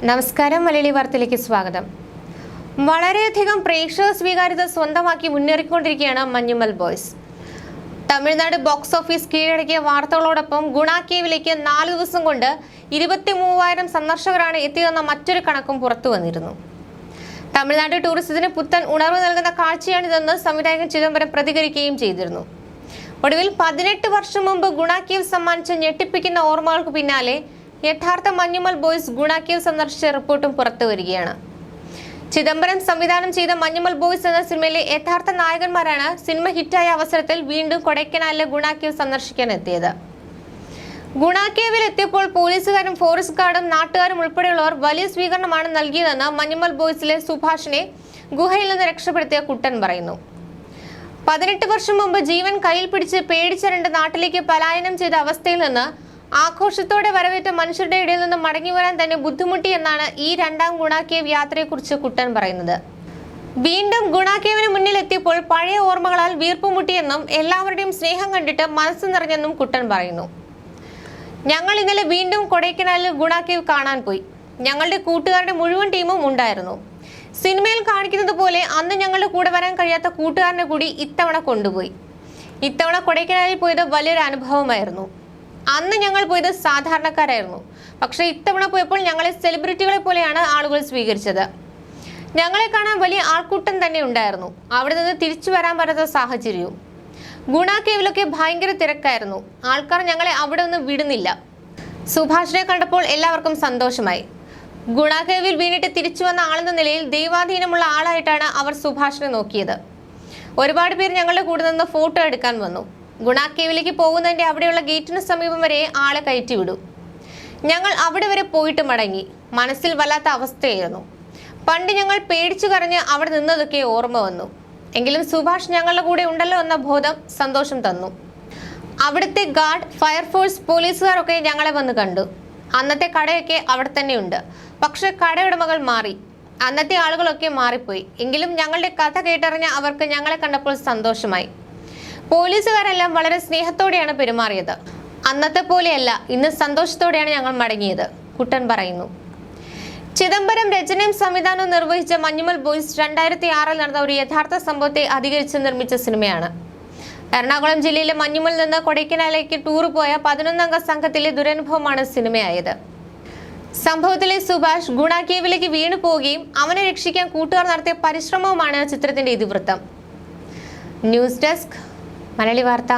നമസ്കാരം, മലയാളി വാർത്തയിലേക്ക് സ്വാഗതം. വളരെയധികം പ്രേക്ഷക സ്വീകാര്യത സ്വന്തമാക്കി മുന്നേറിക്കൊണ്ടിരിക്കുകയാണ് Manjummel boys. Tamil Nadu box office കീഴടക്കിയ വാർത്തകളോടൊപ്പം ഗുണ കേവിലേക്ക് 4 ദിവസം കൊണ്ട് 23,000 സന്ദർശകരാണ് എത്തിയതെന്ന മറ്റൊരു കണക്കും പുറത്തു വന്നിരുന്നു. തമിഴ്നാട് ടൂറിസത്തിന് പുത്തൻ ഉണർവ് നൽകുന്ന കാഴ്ചയാണിതെന്ന് സംവിധായകൻ ചിദംബരം പ്രതികരിക്കുകയും ചെയ്തിരുന്നു. ഒടുവിൽ 18 വർഷം മുമ്പ് ഗുണ കേവ് സമ്മാനിച്ച ഞെട്ടിപ്പിക്കുന്ന ഓർമ്മകൾക്ക് പിന്നാലെ യഥാർത്ഥ മഞ്ഞുമൽ ബോയ്സ് ഗുണ കേവ് സന്ദർശിച്ച റിപ്പോർട്ടും പുറത്തു വരികയാണ്. ചിദംബരം സംവിധാനം ചെയ്ത മഞ്ഞുമൽ ബോയ്സ് എന്ന സിനിമയിലെ യഥാർത്ഥ നായകന്മാരാണ് സിനിമ ഹിറ്റായ അവസരത്തിൽ വീണ്ടും കൊടൈക്കനാലിലെ ഗുണ കേവ് സന്ദർശിക്കാൻ എത്തിയത്. ഗുണ കേവിൽ എത്തിയപ്പോൾ പോലീസുകാരും ഫോറസ്റ്റ് ഗാർഡും നാട്ടുകാരും ഉൾപ്പെടെയുള്ളവർ വലിയ സ്വീകരണമാണ് നൽകിയതെന്ന് മഞ്ഞുമൽ ബോയ്സിലെ സുഭാഷിനെ ഗുഹയിൽ നിന്ന് രക്ഷപ്പെടുത്തിയ കുട്ടൻ പറയുന്നു. 18 വർഷം മുമ്പ് ജീവൻ കയ്യിൽ പിടിച്ച് പേടിച്ചരണ്ട് നാട്ടിലേക്ക് പലായനം ചെയ്ത അവസ്ഥയിൽ നിന്ന് ആഘോഷത്തോടെ വരവേറ്റ മനുഷ്യരുടെ ഇടയിൽ നിന്ന് മടങ്ങി വരാൻ തന്നെ ബുദ്ധിമുട്ടി എന്നാണ് ഈ രണ്ടാം ഗുണ കേവ് യാത്രയെക്കുറിച്ച് കുട്ടൻ പറയുന്നത്. വീണ്ടും ഗുണ കേവിന് മുന്നിൽ എത്തിയപ്പോൾ പഴയ ഓർമ്മകളാൽ വീർപ്പുമുട്ടിയെന്നും എല്ലാവരുടെയും സ്നേഹം കണ്ടിട്ട് മനസ്സ് നിറഞ്ഞെന്നും കുട്ടൻ പറയുന്നു. ഞങ്ങൾ ഇന്നലെ വീണ്ടും കൊടൈക്കനാലിൽ ഗുണ കേവ് കാണാൻ പോയി. ഞങ്ങളുടെ കൂട്ടുകാരുടെ മുഴുവൻ ടീമും ഉണ്ടായിരുന്നു. സിനിമയിൽ കാണിക്കുന്നത് പോലെ അന്ന് ഞങ്ങളുടെ കൂടെ വരാൻ കഴിയാത്ത കൂട്ടുകാരനെ കൂടി ഇത്തവണ കൊണ്ടുപോയി. ഇത്തവണ കൊടൈക്കനാലിൽ പോയത് വലിയൊരു അനുഭവമായിരുന്നു. അന്ന് ഞങ്ങൾ പോയത് സാധാരണക്കാരായിരുന്നു. പക്ഷേ ഇത്തവണ പോയപ്പോൾ ഞങ്ങളെ സെലിബ്രിറ്റികളെ പോലെയാണ് ആളുകൾ സ്വീകരിച്ചത്. ഞങ്ങളെ കാണാൻ വലിയ ആൾക്കൂട്ടം തന്നെ ഉണ്ടായിരുന്നു. അവിടെ നിന്ന് തിരിച്ചു വരാൻ പറ്റാത്ത സാഹചര്യവും. ഗുണ കേവിലൊക്കെ ഭയങ്കര തിരക്കായിരുന്നു. ആൾക്കാർ ഞങ്ങളെ അവിടെ നിന്ന് വിടുന്നില്ല. സുഭാഷിനെ കണ്ടപ്പോൾ എല്ലാവർക്കും സന്തോഷമായി. ഗുണ കേവിൽ വീണിട്ട് തിരിച്ചു വന്ന ആളെന്ന നിലയിൽ ദൈവാധീനമുള്ള ആളായിട്ടാണ് അവർ സുഭാഷിനെ നോക്കിയത്. ഒരുപാട് പേർ ഞങ്ങളുടെ കൂടെ നിന്ന് ഫോട്ടോ എടുക്കാൻ വന്നു. ഗുണ കേവിലേക്ക് പോകുന്നതിന്റെ അവിടെയുള്ള ഗേറ്റിന് സമീപം വരെ ആളെ കയറ്റി വിടും. ഞങ്ങൾ അവിടെ വരെ പോയിട്ട് മടങ്ങി. മനസ്സിൽ വല്ലാത്ത അവസ്ഥയായിരുന്നു. പണ്ട് ഞങ്ങൾ പേടിച്ചു കരഞ്ഞ് അവിടെ നിന്നതൊക്കെ ഓർമ്മ വന്നു. എങ്കിലും സുഭാഷ് ഞങ്ങളുടെ കൂടെ ഉണ്ടല്ലോ എന്ന ബോധം സന്തോഷം തന്നു. അവിടുത്തെ ഗാർഡ്, ഫയർഫോഴ്സ്, പോലീസുകാരൊക്കെ ഞങ്ങളെ വന്ന് കണ്ടു. അന്നത്തെ കടയൊക്കെ അവിടെ തന്നെയുണ്ട്. പക്ഷെ കടയുടമകൾ മാറി. അന്നത്തെ ആളുകളൊക്കെ മാറിപ്പോയി. എങ്കിലും ഞങ്ങളുടെ കഥ കേട്ടറിഞ്ഞ അവർക്ക് ഞങ്ങളെ കണ്ടപ്പോൾ സന്തോഷമായി. പോലീസുകാരെല്ലാം വളരെ സ്നേഹത്തോടെയാണ് പെരുമാറിയത്. അന്നത്തെ പോലെയല്ല, ഇന്ന് സന്തോഷത്തോടെയാണ് ഞങ്ങൾ മടങ്ങിയത്, കുട്ടൻ പറയുന്നു. ചിദംബരം രചനയും സംവിധാനവും നിർവഹിച്ച മഞ്ഞുമൽ ബോയ്സ് 2006 നടന്ന ഒരു യഥാർത്ഥ സംഭവത്തെ അധികരിച്ച് നിർമ്മിച്ച സിനിമയാണ്. എറണാകുളം ജില്ലയിലെ മഞ്ഞുമൽ നിന്ന് കൊടൈക്കനാലിലേക്ക് ടൂർ പോയ 11 അംഗ സംഘത്തിലെ ദുരനുഭവമാണ് സിനിമയായത്. സംഭവത്തിലെ സുഭാഷ് ഗുണ കേവിലേക്ക് വീണു പോവുകയും അവനെ രക്ഷിക്കാൻ കൂട്ടുകാർ നടത്തിയ പരിശ്രമവുമാണ് ചിത്രത്തിന്റെ ഇതിവൃത്തം. ന്യൂസ് ഡെസ്ക്, മലയാളി വാർത്ത.